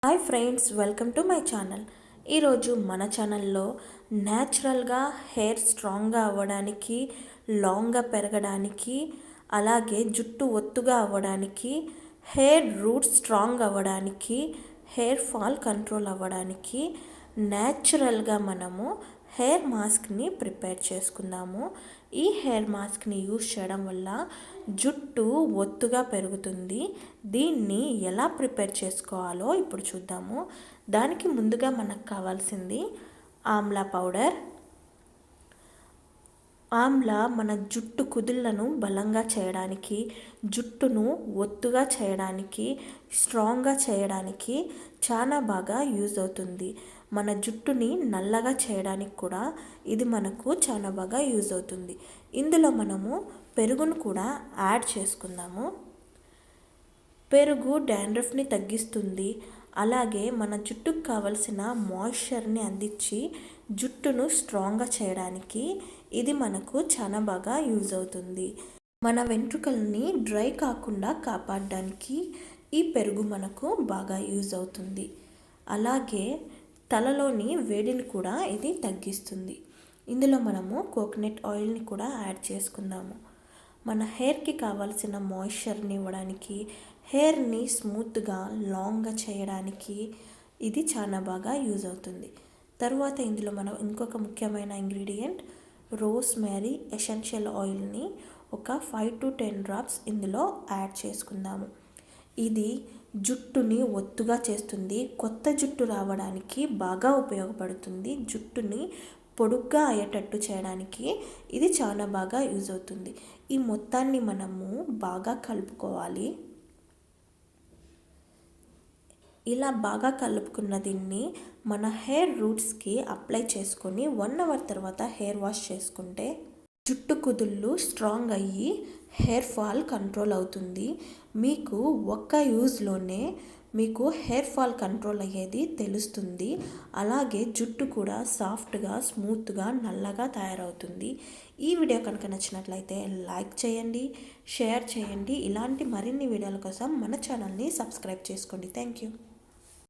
Hi friends, welcome to my channel. ఈరోజు మన ఛానల్లో న్యాచురల్గా హెయిర్ స్ట్రాంగ్గా అవ్వడానికి, లాంగ్గా పెరగడానికి, అలాగే జుట్టు ఒత్తుగా అవ్వడానికి, హెయిర్ రూట్స్ స్ట్రాంగ్ అవ్వడానికి, హెయిర్ ఫాల్ కంట్రోల్ అవ్వడానికి న్యాచురల్గా మనము హెయిర్ మాస్క్ని ప్రిపేర్ చేసుకుందాము. ఈ హెయిర్ మాస్క్ని యూస్ చేయడం వల్ల జుట్టు ఒత్తుగా పెరుగుతుంది. దీన్ని ఎలా ప్రిపేర్ చేసుకోవాలో ఇప్పుడు చూద్దాము. దానికి ముందుగా మనకు కావాల్సింది ఆమ్లా పౌడర్. ఆమ్లా మన జుట్టు కుదుళ్లను బలంగా చేయడానికి, జుట్టును ఒత్తుగా చేయడానికి, స్ట్రాంగ్గా చేయడానికి చాలా బాగా యూజ్ అవుతుంది. మన జుట్టుని నల్లగా చేయడానికి కూడా ఇది మనకు చాలా బాగా యూజ్ అవుతుంది. ఇందులో మనము పెరుగును కూడా యాడ్ చేసుకుందాము. పెరుగు డాండ్రఫ్ని తగ్గిస్తుంది. అలాగే మన జుట్టుకు కావలసిన మాయిశ్చర్ని అందించి జుట్టును స్ట్రాంగ్గా చేయడానికి ఇది మనకు చాలా బాగా యూజ్ అవుతుంది. మన వెంట్రుకల్ని డ్రై కాకుండా కాపాడడానికి ఈ పెరుగు మనకు బాగా యూజ్ అవుతుంది. అలాగే తలలోని వేడిని కూడా ఇది తగ్గిస్తుంది. ఇందులో మనము కోకోనట్ ఆయిల్ని కూడా యాడ్ చేసుకుందాము. మన హెయిర్కి కావాల్సిన మాయిశ్చర్ని ఇవ్వడానికి, హెయిర్ని స్మూత్గా లాంగ్గా చేయడానికి ఇది చాలా బాగా యూజ్ అవుతుంది. తర్వాత ఇందులో మనం ఇంకొక ముఖ్యమైన ఇంగ్రీడియంట్ రోజ్ మేరీ ఎసెన్షియల్ ఆయిల్ని ఒక 5 to 10 డ్రాప్స్ ఇందులో యాడ్ చేసుకుందాము. ఇది జుట్టుని ఒత్తుగా చేస్తుంది. కొత్త జుట్టు రావడానికి బాగా ఉపయోగపడుతుంది. జుట్టుని పొడుగ్గా అయ్యేటట్టు చేయడానికి ఇది చాలా బాగా యూజ్ అవుతుంది. ఈ మొత్తాన్ని మనము బాగా కలుపుకోవాలి. ఇలా బాగా కలుపుకున్న దీన్ని మన హెయిర్ రూట్స్కి అప్లై చేసుకొని 1 hour తర్వాత హెయిర్ వాష్ చేసుకుంటే జుట్టు కుదుళ్ళు స్ట్రాంగ్ అయ్యి హెయిర్ ఫాల్ కంట్రోల్ అవుతుంది. మీకు ఒక్క యూజ్లోనే మీకు హెయిర్ ఫాల్ కంట్రోల్ అయ్యేది తెలుస్తుంది. అలాగే జుట్టు కూడా సాఫ్ట్గా, స్మూత్గా, నల్లగా తయారవుతుంది. ఈ వీడియో కనుక నచ్చినట్లయితే లైక్ చేయండి, షేర్ చేయండి. ఇలాంటి మరిన్ని వీడియోల కోసం మన ఛానల్ని సబ్స్క్రైబ్ చేసుకోండి. Thank you.